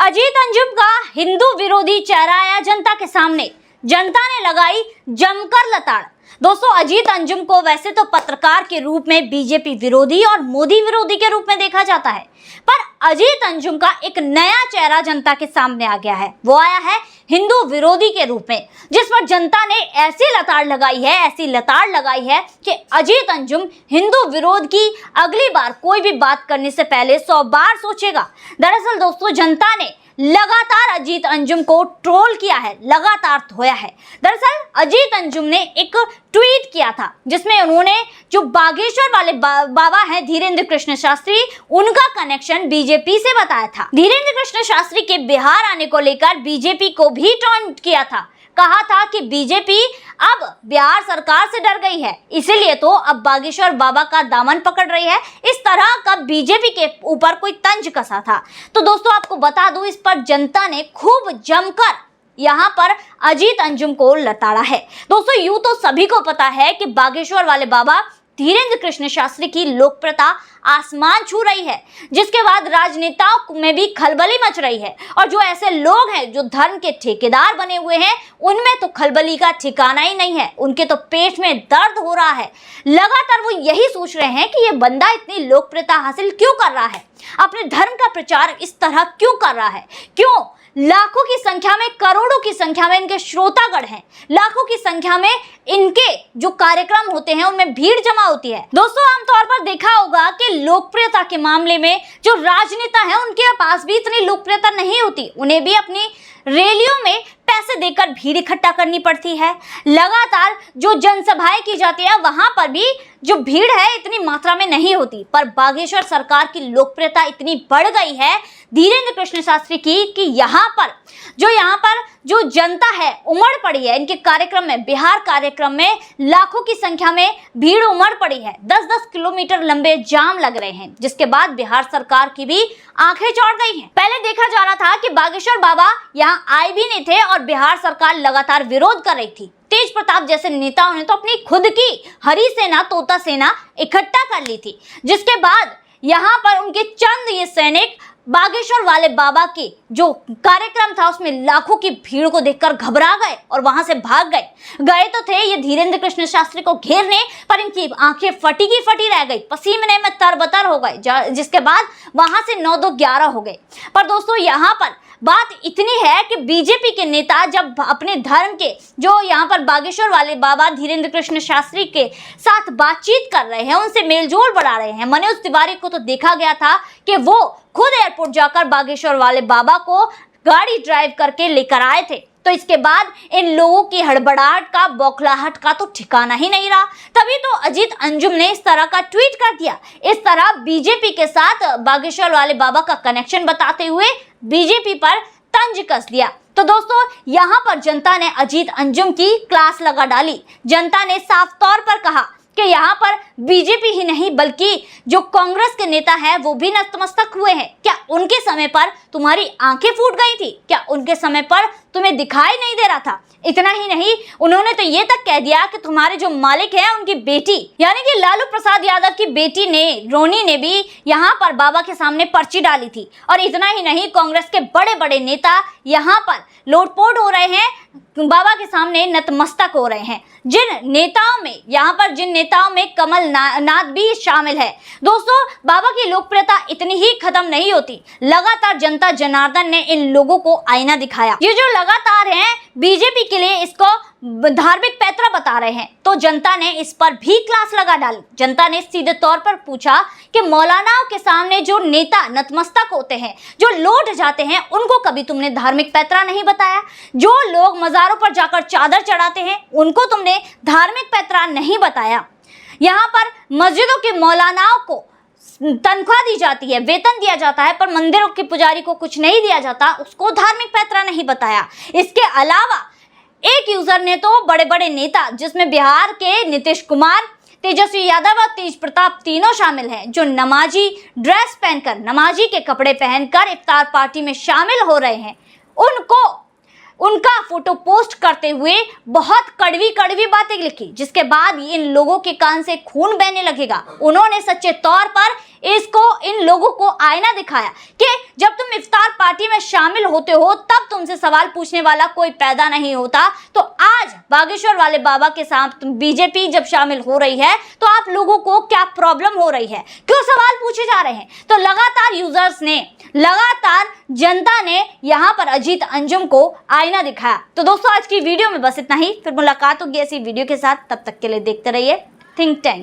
अजीत अंजुम का हिंदू विरोधी चेहरा आया जनता के सामने। जनता ने लगाई जमकर लताड़। दोस्तों, अजीत अंजुम को वैसे तो पत्रकार के रूप में बीजेपी विरोधी और मोदी विरोधी के रूप में देखा जाता है, पर अजीत अंजुम का एक नया चेहरा जनता के सामने आ गया है। वो आया है हिंदू विरोधी के रूप में, जिस पर जनता ने ऐसी लताड़ लगाई है कि अजीत अंजुम हिंदू विरोध की अगली बार कोई भी बात करने से पहले 100 बार सोचेगा। दरअसल दोस्तों, जनता ने लगातार अजीत अंजुम को ट्रोल किया है, लगातार धोया है। दरअसल अजीत अंजुम ने एक ट्वीट किया था जिसमें उन्होंने जो बागेश्वर वाले बाबा हैं धीरेन्द्र कृष्ण शास्त्री, उनका कनेक्शन बीजेपी से बताया था। धीरेन्द्र कृष्ण शास्त्री के बिहार आने को लेकर बीजेपी को भी टॉन्ट किया था। कहा था कि बीजेपी अब बिहार सरकार से डर गई है, इसीलिए तो अब बागेश्वर बाबा का दामन पकड़ रही है। इस तरह का बीजेपी के ऊपर कोई तंज कसा था। तो दोस्तों, आपको बता दूं, इस पर जनता ने खूब जमकर यहाँ पर अजीत अंजुम को लताड़ा है। दोस्तों, यूं तो सभी को पता है कि बागेश्वर वाले बाबा धीरेन्द्र कृष्ण शास्त्री की लोकप्रियता आसमान छू रही है, जिसके बाद राजनेताओं में भी खलबली मच रही है। और जो ऐसे लोग हैं जो धर्म के ठेकेदार बने हुए हैं, उनमें तो खलबली का ठिकाना ही नहीं है। उनके तो पेट में दर्द हो रहा है। लगातार वो यही सोच रहे हैं कि ये बंदा इतनी लोकप्रियता हासिल क्यों कर रहा है, अपने धर्म का प्रचार इस तरह क्यों कर रहा है, क्यों लाखों की संख्या में, करोड़ों की संख्या में इनके श्रोतागण हैं, लाखों की संख्या में इनके जो कार्यक्रम होते हैं उनमें भीड़ जमा होती है। दोस्तों, आमतौर पर देखा होगा कि लोकप्रियता के मामले में जो राजनेता हैं उनके पास भी इतनी लोकप्रियता नहीं होती। उन्हें भी अपनी रैलियों में पैसे देकर भीड़ इकट्ठा करनी पड़ती है। लगातार जो जनसभाएं की जाती है वहां पर भी जो भीड़ है इतनी मात्रा में नहीं होती। पर बागेश्वर सरकार की लोकप्रियता इतनी बढ़ गई है धीरेन्द्र कृष्ण शास्त्री की कि यहाँ पर जो जनता है उमड़ पड़ी है। इनके कार्यक्रम में, बिहार कार्यक्रम में लाखों की संख्या में भीड़ उमड़ पड़ी है। 10-10 किलोमीटर लंबे जाम लग रहे हैं, जिसके बाद बिहार सरकार की भी आंखें चौड़ गई हैं। पहले देखा जा रहा था कि बागेश्वर बाबा यहाँ आए भी नहीं थे और बिहार सरकार लगातार विरोध कर रही थी। तेज प्रताप जैसे नेताओं ने तो अपनी खुद की हरी सेना, तोता सेना इकट्ठा कर ली थी, जिसके बाद यहाँ पर उनके चंद ये सैनिक बागेश्वर वाले बाबा के जो कार्यक्रम था उसमें लाखों की भीड़ को देखकर घबरा गए और वहां से भाग गए तो थे ये धीरेन्द्र कृष्ण शास्त्री को घेरने, पर इनकी आंखें फटी की फटी रह गई, पसीने में तरबतर हो गए, जिसके बाद वहां से 9-2-11 हो गए। पर दोस्तों, यहाँ पर बात इतनी है कि बीजेपी के नेता जब अपने धर्म के जो यहाँ पर बागेश्वर वाले बाबा धीरेन्द्र कृष्ण शास्त्री के साथ बातचीत कर रहे हैं, उनसे मेलजोल बढ़ा रहे हैं। मनोज तिवारी को तो देखा गया था कि वो खुद एयरपोर्ट जाकर बागेश्वर वाले बाबा को गाड़ी ड्राइव करके लेकर आए थे। तो इसके बाद इन लोगों की हड़बड़ाहट का, बौखलाहट का तो ठिकाना ही नहीं रहा। तभी तो अजीत अंजुम ने इस तरह का ट्वीट कर दिया। इस तरह बीजेपी के साथ बागेश्वर वाले बाबा का कनेक्शन बताते हुए बीजेपी पर तंज कस दिया। तो दोस्तों, यहाँ पर जनता ने अजीत अंजुम की क्लास लगा डाली। जनता ने साफ तौर पर कहा कि यहाँ पर बीजेपी ही नहीं बल्कि जो कांग्रेस के नेता हैं वो भी नतमस्तक हुए हैं। क्या उनके समय पर तुम्हारी आंखें फूट गई थी? क्या उनके समय पर तुम्हें दिखाई नहीं दे रहा था? इतना ही नहीं, उन्होंने तो ये तक कह दिया कि तुम्हारे जो मालिक हैं उनकी बेटी यानी कि लालू प्रसाद यादव की बेटी ने, रोनी ने भी यहाँ पर बाबा के सामने पर्ची डाली थी। और इतना ही नहीं, कांग्रेस के बड़े बड़े नेता यहाँ पर लोटपोट हो रहे हैं, बाबा के सामने नतमस्तक हो रहे हैं। जिन नेताओं में कमल नाथ भी शामिल है। दोस्तों, बाबा की लोकप्रियता इतनी ही खत्म नहीं होती। लगातार जनता जनार्दन ने इन लोगों को आईना दिखाया। ये जो लगातार हैं बीजेपी के लिए इसको धार्मिक पैतरा बता रहे हैं, तो जनता ने इस पर भी क्लास लगा डाली। जनता ने सीधे तौर पर पूछा कि मौलानाओं के सामने जो नेता नतमस्तक होते हैं, जो लौट जाते हैं, उनको कभी तुमने धार्मिक पैतरा नहीं बताया? जो लोग मज़ारों पर जाकर चादर चढ़ाते हैं, उनको तुमने धार्मिक पैतरा नहीं बताया? यहाँ पर मस्जिदों के मौलानाओं को तनख्वाह दी जाती है, वेतन दिया जाता है, पर मंदिरों के पुजारी को कुछ नहीं दिया जाता, उसको धार्मिक पैतरा नहीं बताया। इसके अलावा एक यूजर ने तो बड़े बड़े नेता, जिसमें बिहार के नीतीश कुमार, तेजस्वी यादव और तेज प्रताप तीनों शामिल हैं, जो नमाजी ड्रेस पहनकर, नमाजी के कपड़े पहनकर इफ्तार पार्टी में शामिल हो रहे हैं, उनको उनका फोटो पोस्ट करते हुए बहुत कड़वी कड़वी बातें लिखी, जिसके बाद इन लोगों के कान से खून बहने लगेगा। उन्होंने सच्चे तौर पर इन लोगों को आईना दिखाया कि जब तुम इफ्तार पार्टी में शामिल होते हो तब तुमसे सवाल पूछने वाला कोई पैदा नहीं होता। तो आज बागेश्वर वाले बाबा के साथ बीजेपी जब शामिल हो रही है तो आप लोगों को क्या प्रॉब्लम हो रही है, क्यों सवाल पूछे जा रहे हैं? तो लगातार जनता ने यहां पर अजीत अंजुम को आईना दिखाया। तो दोस्तों आज की वीडियो में बस इतना ही, फिर मुलाकात होगी ऐसी वीडियो के साथ। तब तक के लिए देखते रहिए थिंक टैंक।